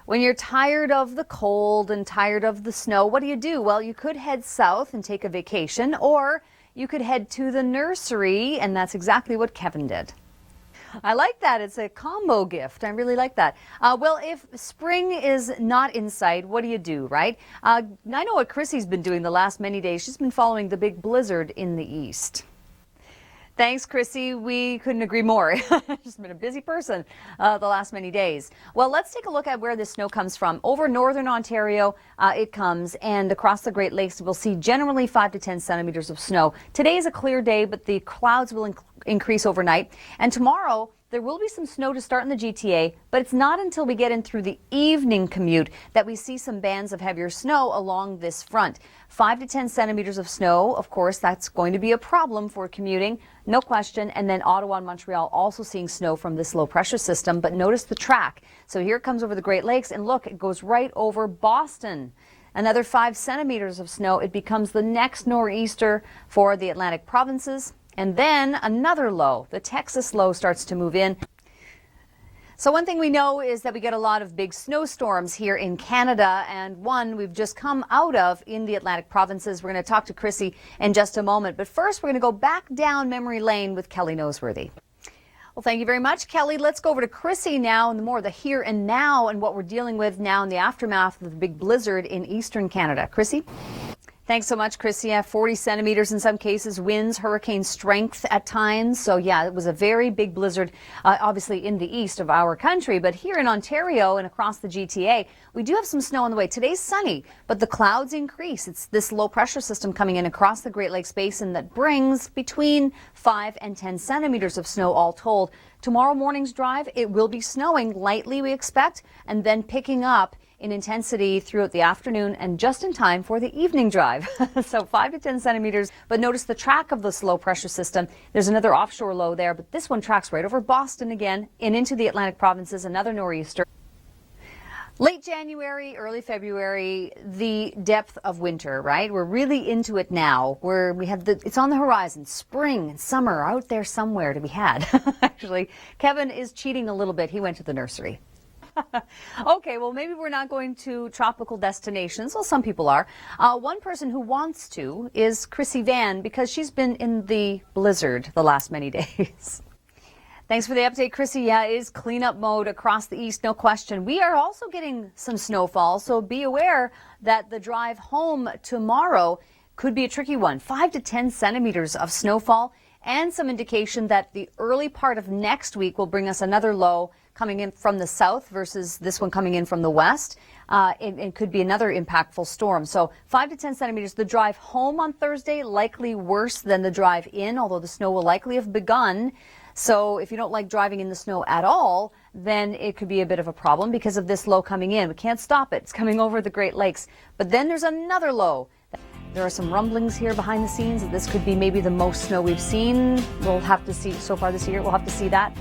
When you're tired of the cold and tired of the snow, what do? Well, you could head south and take a vacation, or you could head to the nursery, and that's exactly what Kevin did. I like that. It's a combo gift. I really like that. Well, if spring is not in sight, what do, right? I know what Chrissy's been doing the last many days. She's been following the big blizzard in the east. Thanks, Chrissy. We couldn't agree more. She's been a busy person the last many days. Well, let's take a look at where this snow comes from. Over northern Ontario, it comes, and across the Great Lakes, we'll see generally 5 to 10 centimeters of snow. Today is a clear day, but the clouds will increase overnight. And tomorrow, there will be some snow to start in the GTA, but it's not until we get in through the evening commute that we see some bands of heavier snow along this front. 5 to 10 centimeters of snow, of course, that's going to be a problem for commuting, no question. And then Ottawa and Montreal also seeing snow from this low pressure system, but notice the track. So here it comes over the Great Lakes, and look, it goes right over Boston. Another 5 centimeters of snow. It becomes the next nor'easter for the Atlantic provinces. And then another low, the Texas low, starts to move in. So one thing we know is that we get a lot of big snowstorms here in Canada, and one we've just come out of in the Atlantic provinces. We're going to talk to Chrissy in just a moment. But first, we're going to go back down memory lane with Kelly Noseworthy. Well, thank you very much, Kelly. Let's go over to Chrissy now and more the here and now and what we're dealing with now in the aftermath of the big blizzard in eastern Canada. Chrissy? Thanks so much, Chrissy. 40 centimeters in some cases, winds, hurricane strength at times. So yeah, it was a very big blizzard, obviously in the east of our country. But here in Ontario and across the GTA, we do have some snow on the way. Today's sunny, but the clouds increase. It's this low pressure system coming in across the Great Lakes Basin that brings between 5 and 10 centimeters of snow all told. Tomorrow morning's drive, it will be snowing lightly, we expect, and then picking up in intensity throughout the afternoon and just in time for the evening drive. So 5 to 10 centimeters, but notice the track of this low pressure system. There's another offshore low there, but this one tracks right over Boston again and into the Atlantic provinces, another nor'easter. Late January, early February, the depth of winter, right? We're really into it now, where we have it's on the horizon. Spring and summer are out there somewhere to be had. Actually, Kevin is cheating a little bit. He went to the nursery. Okay, well, maybe we're not going to tropical destinations. Well, some people are. One person who wants to is Chrissy Van, because she's been in the blizzard the last many days. Thanks for the update, Chrissy. Yeah, it is cleanup mode across the east, no question. We are also getting some snowfall, so be aware that the drive home tomorrow could be a tricky one. 5 to 10 centimeters of snowfall, and some indication that the early part of next week will bring us another low coming in from the south versus this one coming in from the west. It could be another impactful storm. So 5 to 10 centimeters. The drive home on Thursday, likely worse than the drive in, although the snow will likely have begun. So if you don't like driving in the snow at all, then it could be a bit of a problem because of this low coming in. We can't stop it. It's coming over the Great Lakes. But then there's another low. There are some rumblings here behind the scenes that this could be maybe the most snow we've seen. We'll have to see so far this year. We'll have to see that.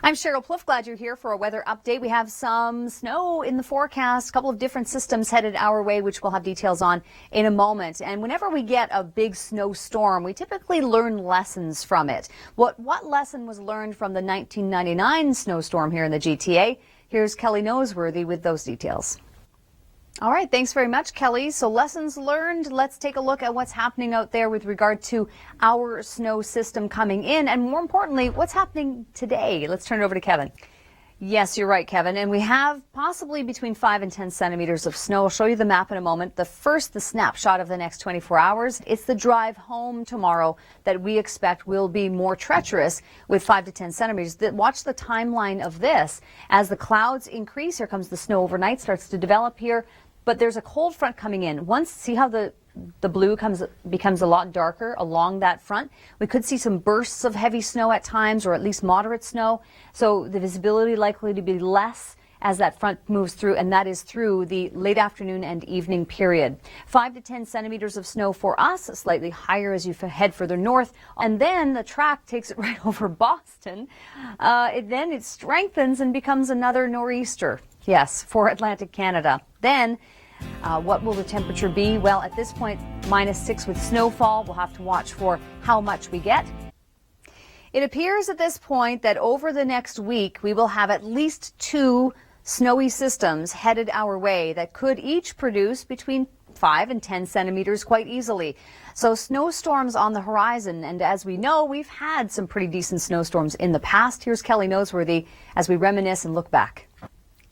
I'm Sheryl Plouffe. Glad you're here for a weather update. We have some snow in the forecast, a couple of different systems headed our way, which we'll have details on in a moment. And whenever we get a big snowstorm, we typically learn lessons from it. What lesson was learned from the 1999 snowstorm here in the GTA? Here's Kelly Noseworthy with those details. All right, thanks very much, Kelly. So lessons learned. Let's take a look at what's happening out there with regard to our snow system coming in, and more importantly, what's happening today. Let's turn it over to Kevin. Yes, you're right, Kevin. And we have possibly between 5 and 10 centimeters of snow. I'll show you the map in a moment. The snapshot of the next 24 hours. It's the drive home tomorrow that we expect will be more treacherous with 5 to 10 centimeters. Watch the timeline of this. As the clouds increase, here comes the snow overnight, starts to develop here. But there's a cold front coming in. See how the blue becomes a lot darker along that front? We could see some bursts of heavy snow at times, or at least moderate snow. So the visibility likely to be less as that front moves through, and that is through the late afternoon and evening period. 5 to 10 centimeters of snow for us, slightly higher as you head further north. And then the track takes it right over Boston. Then it strengthens and becomes another nor'easter. Yes, for Atlantic Canada. Then, what will the temperature be? Well, at this point, -6 with snowfall. We'll have to watch for how much we get. It appears at this point that over the next week, we will have at least 2 snowy systems headed our way that could each produce between 5 and 10 centimeters quite easily. So snowstorms on the horizon, and as we know, we've had some pretty decent snowstorms in the past. Here's Kelly Noseworthy as we reminisce and look back.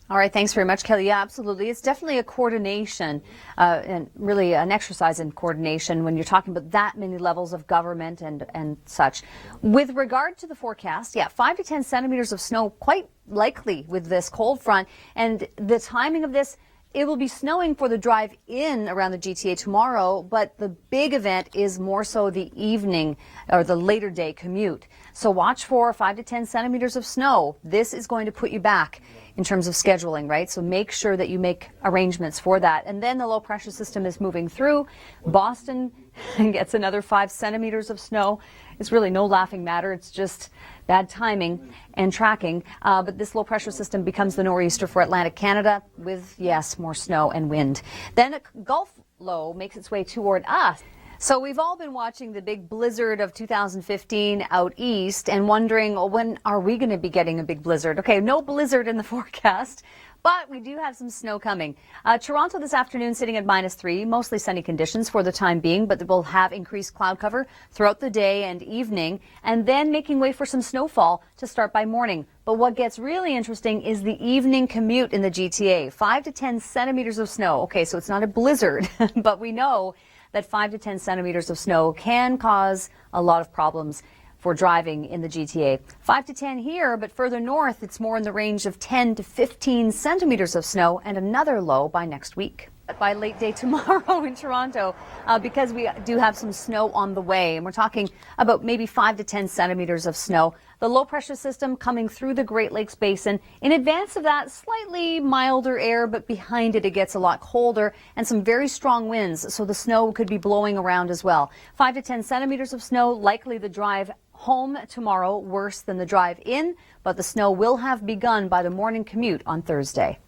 All right, thanks very much, Kelly. Yeah, absolutely. It's definitely a coordination and really an exercise in coordination when you're talking about that many levels of government and such. With regard to the forecast, yeah, 5 to 10 centimeters of snow quite likely with this cold front, and the timing of this, it will be snowing for the drive in around the GTA tomorrow, but the big event is more so the evening or the later day commute. So watch for 5 to 10 centimeters of snow. This is going to put you back in terms of scheduling, right? So make sure that you make arrangements for that. And then the low pressure system is moving through. Boston gets another 5 centimeters of snow. It's really no laughing matter. It's just bad timing and tracking. But this low pressure system becomes the nor'easter for Atlantic Canada with, yes, more snow and wind. Then a Gulf low makes its way toward us. So we've all been watching the big blizzard of 2015 out east and wondering, well, when are we going to be getting a big blizzard? Okay, no blizzard in the forecast, but we do have some snow coming. Toronto this afternoon sitting at -3, mostly sunny conditions for the time being, but we'll have increased cloud cover throughout the day and evening, and then making way for some snowfall to start by morning. But what gets really interesting is the evening commute in the GTA. 5 to 10 centimeters of snow. Okay, so it's not a blizzard, but we know that 5 to 10 centimeters of snow can cause a lot of problems for driving in the GTA. 5 to 10 here, but further north, it's more in the range of 10 to 15 centimeters of snow and another low by next week. By late day tomorrow in Toronto, because we do have some snow on the way, and we're talking about maybe 5 to 10 centimeters of snow. The low pressure system coming through the Great Lakes Basin. In advance of that, slightly milder air, but behind it, it gets a lot colder and some very strong winds, so the snow could be blowing around as well. 5 to 10 centimeters of snow, likely the drive home tomorrow, worse than the drive in, but the snow will have begun by the morning commute on Thursday.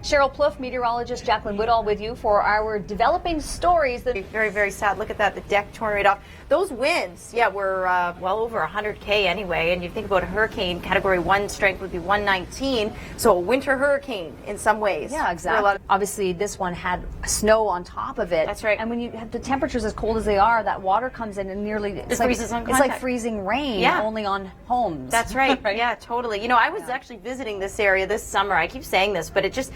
Sheryl Plouffe, meteorologist Jacqueline Woodall with you for our developing stories. Very, very sad. Look at that, the deck torn right off. Those winds, yeah, were well over 100K anyway, and you think about a hurricane, category 1 strength would be 119, so a winter hurricane in some ways. Yeah, exactly. Obviously, this one had snow on top of it. That's right. And when you have the temperatures as cold as they are, that water comes in and nearly it freezes on contact. It's like freezing rain, only on homes. That's right. Right? Yeah, totally. You know, I was actually visiting this area this summer. I keep saying this, but it just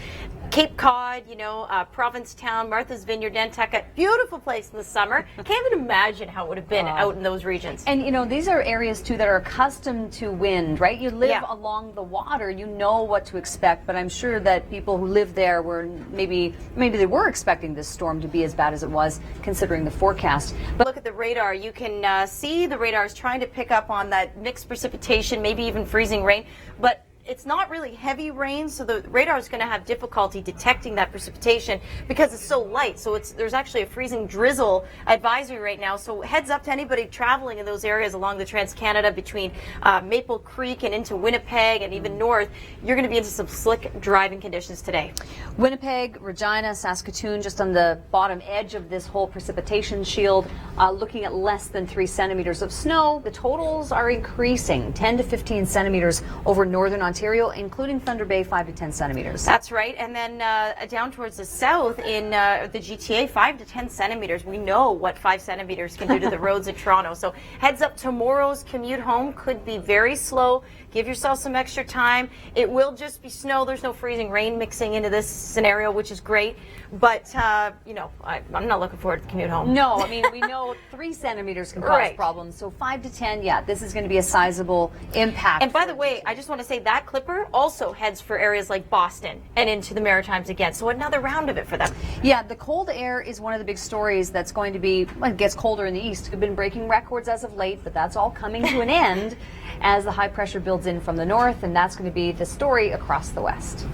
Cape Cod, you know, Provincetown, Martha's Vineyard, Nantucket, beautiful place in the summer. Can't even imagine how it would have been out in those regions. And you know, these are areas too that are accustomed to wind, right? You live along the water, you know what to expect. But I'm sure that people who live there were maybe they were expecting this storm to be as bad as it was, considering the forecast. But look at the radar. You can see the radar is trying to pick up on that mixed precipitation, maybe even freezing rain, but it's not really heavy rain, so the radar is going to have difficulty detecting that precipitation because it's so light. So there's actually a freezing drizzle advisory right now. So heads up to anybody traveling in those areas along the Trans-Canada between Maple Creek and into Winnipeg and even north. You're going to be into some slick driving conditions today. Winnipeg, Regina, Saskatoon, just on the bottom edge of this whole precipitation shield, looking at less than 3 centimeters of snow. The totals are increasing, 10 to 15 centimeters over northern Ontario, including Thunder Bay, 5 to 10 centimeters. That's right. And then down towards the south in the GTA, 5 to 10 centimeters. We know what 5 centimeters can do to the roads in Toronto. So heads up, tomorrow's commute home could be very slow. Give yourself some extra time. It will just be snow. There's no freezing rain mixing into this scenario, which is great. But, you know, I'm not looking forward to the commute home. No, I mean, we know 3 centimeters can cause problems. So 5 to 10, yeah, this is going to be a sizable impact. And by the way, I just want to say that clipper also heads for areas like Boston and into the Maritimes again. So another round of it for them. Yeah, the cold air is one of the big stories that's going to be, well, it gets colder in the east. We've been breaking records as of late, but that's all coming to an end as the high pressure builds in from the north, and that's going to be the story across the west.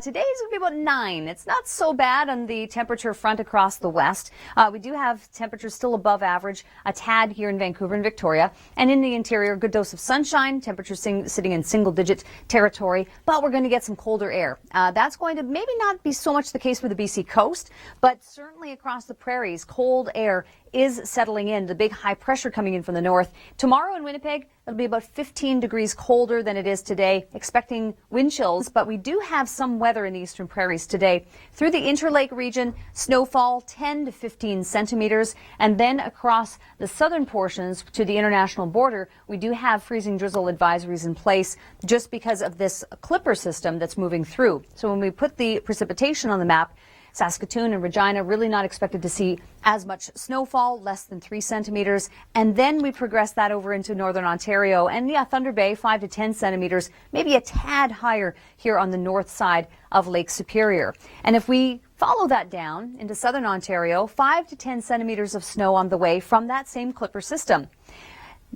Today is going to be about 9. It's not so bad on the temperature front across the west. We do have temperatures still above average, a tad here in Vancouver and Victoria. And in the interior, a good dose of sunshine, temperatures sitting in single-digit territory. But we're going to get some colder air. That's going to maybe not be so much the case for the BC coast, but certainly across the prairies, cold air is settling in, the big high pressure coming in from the north. Tomorrow in Winnipeg, it'll be about 15 degrees colder than it is today, expecting wind chills, but we do have some weather in the eastern prairies today. Through the Interlake region, snowfall 10 to 15 centimeters, and then across the southern portions to the international border, we do have freezing drizzle advisories in place just because of this clipper system that's moving through. So when we put the precipitation on the map, Saskatoon and Regina really not expected to see as much snowfall, less than 3 centimeters. And then we progress that over into northern Ontario and Thunder Bay, 5 to 10 centimeters, maybe a tad higher here on the north side of Lake Superior. And if we follow that down into southern Ontario, 5 to 10 centimeters of snow on the way from that same clipper system.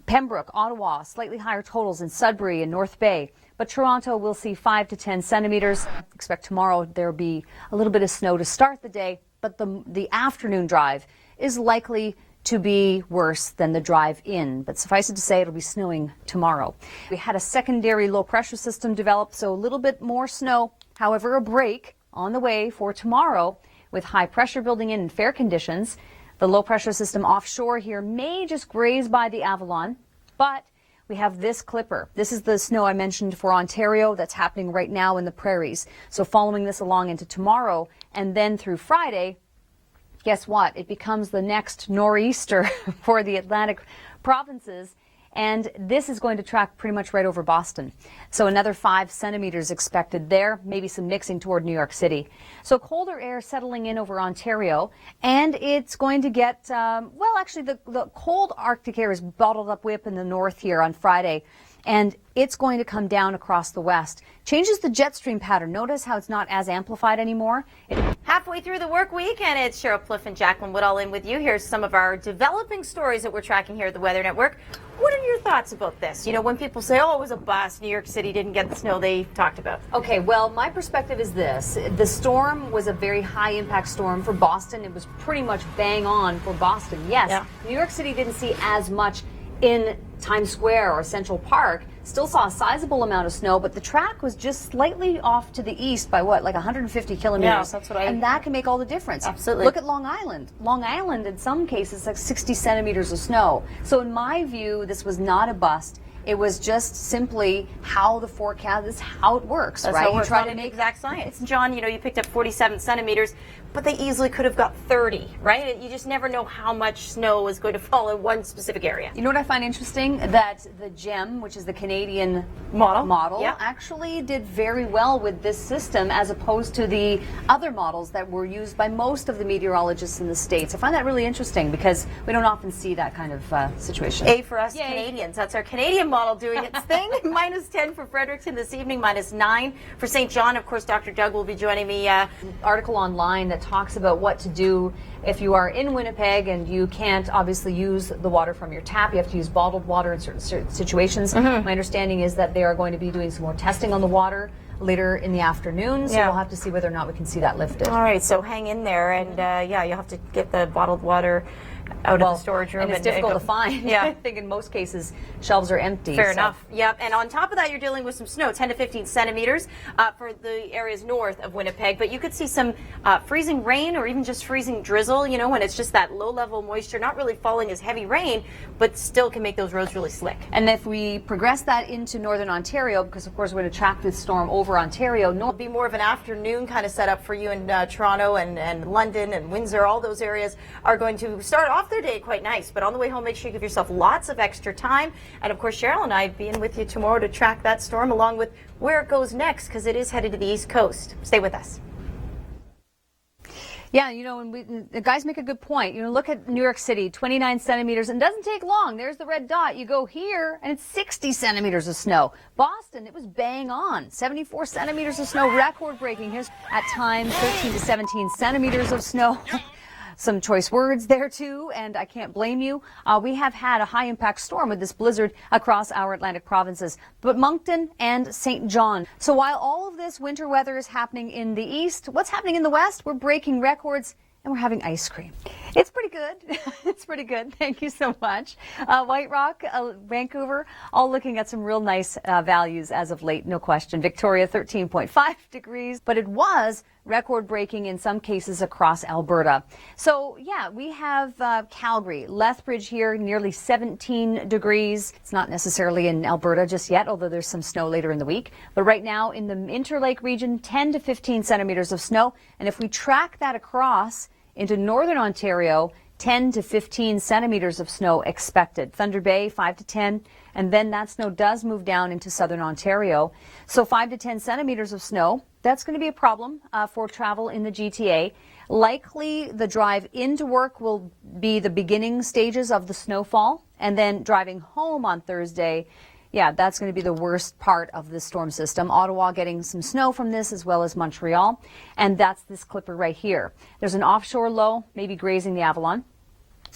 Pembroke, Ottawa, slightly higher totals in Sudbury and North Bay. But Toronto will see 5 to 10 centimeters. Expect tomorrow there'll be a little bit of snow to start the day, but the afternoon drive is likely to be worse than the drive in. But suffice it to say, it'll be snowing tomorrow. We had a secondary low pressure system develop, so a little bit more snow. However, a break on the way for tomorrow with high pressure building in fair conditions. The low pressure system offshore here may just graze by the Avalon, but we have this clipper. This is the snow I mentioned for Ontario that's happening right now in the prairies. So following this along into tomorrow and then through Friday, guess what? It becomes the next nor'easter for the Atlantic provinces. And this is going to track pretty much right over Boston. So another 5 centimeters expected there, maybe some mixing toward New York City. So colder air settling in over Ontario, and it's going to get, well, actually the cold Arctic air is bottled up way up in the north here on Friday, and it's going to come down across the west. Changes the jet stream pattern. Notice how it's not as amplified anymore. Halfway through the work week, and it's Sheryl Plouffe and Jacqueline Woodall in with you. Here's some of our developing stories that we're tracking here at the Weather Network. What are your thoughts about this? You know, when people say, oh, it was a bust, New York City didn't get the snow they talked about. Okay, well, my perspective is this. The storm was a very high impact storm for Boston. It was pretty much bang on for Boston. Yes, yeah. New York City didn't see as much in Times Square or Central Park. Still saw a sizable amount of snow, but the track was just slightly off to the east by what, like 150 kilometers? Yeah, that's what and that can make all the difference. Absolutely. Look at Long Island. Long Island, in some cases, like 60 centimeters of snow. So in my view, this was not a bust. It was just simply how the forecast is, how it works, That's right? How you try to make exact science. John, you know, you picked up 47 centimeters, but they easily could have got 30, right? You just never know how much snow is going to fall in one specific area. You know what I find interesting? That the GEM, which is the Canadian model yeah. actually did very well with this system as opposed to the other models that were used by most of the meteorologists in the States. I find that really interesting because we don't often see that kind of situation. A for us Yay. Canadians. That's our Canadian model doing its thing. Minus 10 for Fredericton this evening, minus 9 for St. John. Of course, Dr. Doug will be joining me. Article online that talks about what to do if you are in Winnipeg and you can't obviously use the water from your tap. You have to use bottled water in certain situations. Mm-hmm. My understanding is that they are going to be doing some more testing on the water later in the afternoon, so we'll have to see whether or not we can see that lifted. All right, so hang in there, and yeah, you'll have to get the bottled water out of the storage room. And it's difficult to find. Yeah. I think in most cases shelves are empty. Fair enough. Yep. And on top of that, you're dealing with some snow, 10 to 15 centimeters for the areas north of Winnipeg. But you could see some freezing rain or even just freezing drizzle, you know, when it's just that low-level moisture, not really falling as heavy rain, but still can make those roads really slick. And if we progress that into northern Ontario, because of course we're going to track this storm over Ontario. It'll be more of an afternoon kind of setup for you in Toronto and London and Windsor. All those areas are going to start off their day quite nice. But on the way home, make sure you give yourself lots of extra time. And of course, Sheryl and I will be in with you tomorrow to track that storm along with where it goes next, because it is headed to the East Coast. Stay with us. Yeah, you know, and the guys make a good point. You know, look at New York City, 29 centimeters, and it doesn't take long. There's the red dot. You go here, and it's 60 centimeters of snow. Boston, it was bang on. 74 centimeters of snow, record-breaking. Here's, at times, 13 to 17 centimeters of snow. Some choice words there, too, and I can't blame you. We have had a high-impact storm with this blizzard across our Atlantic provinces, but Moncton and St. John. So while all of this winter weather is happening in the east, what's happening in the west? We're breaking records, and we're having ice cream. It's pretty good. It's pretty good. Thank you so much. White Rock, Vancouver, all looking at some real nice values as of late, no question. Victoria, 13.5 degrees, but it was record breaking in some cases across Alberta. So yeah, we have Calgary, Lethbridge here, nearly 17 degrees. It's not necessarily in Alberta just yet, although there's some snow later in the week. But right now in the Interlake region, 10 to 15 centimeters of snow. And if we track that across into northern Ontario, 10 to 15 centimeters of snow expected. Thunder Bay, 5 to 10, and then that snow does move down into southern Ontario. So 5 to 10 centimeters of snow, that's going to be a problem for travel in the GTA. Likely the drive into work will be the beginning stages of the snowfall, and then driving home on Thursday, yeah, that's going to be the worst part of the storm system. Ottawa getting some snow from this, as well as Montreal. And that's this clipper right here. There's an offshore low, maybe grazing the Avalon.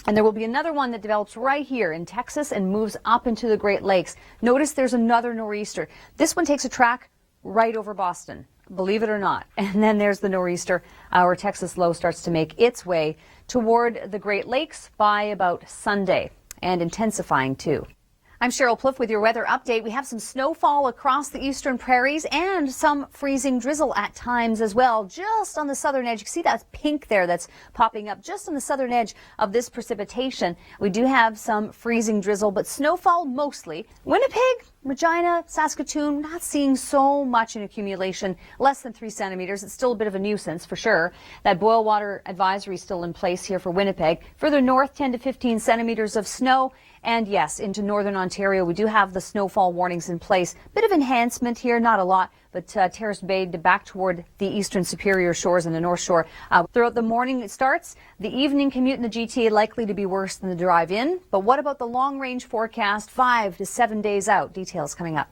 And there will be another one that develops right here in Texas and moves up into the Great Lakes. Notice there's another nor'easter. This one takes a track right over Boston, believe it or not. And then there's the nor'easter. Our Texas low starts to make its way toward the Great Lakes by about Sunday, and intensifying too. I'm Sheryl Plouffe with your weather update. We have some snowfall across the eastern prairies and some freezing drizzle at times as well, just on the southern edge. You can see that pink there that's popping up just on the southern edge of this precipitation. We do have some freezing drizzle, but snowfall mostly. Winnipeg, Regina, Saskatoon, not seeing so much in accumulation, less than 3 centimeters. It's still a bit of a nuisance for sure. That boil water advisory is still in place here for Winnipeg. Further north, 10 to 15 centimeters of snow. And yes, into northern Ontario, we do have the snowfall warnings in place. Bit of enhancement here, not a lot, but Terrace Bay back toward the eastern Superior Shores and the North Shore. Throughout the morning it starts. The evening commute in the GTA likely to be worse than the drive in. But what about the long range forecast 5 to 7 days out? Details coming up.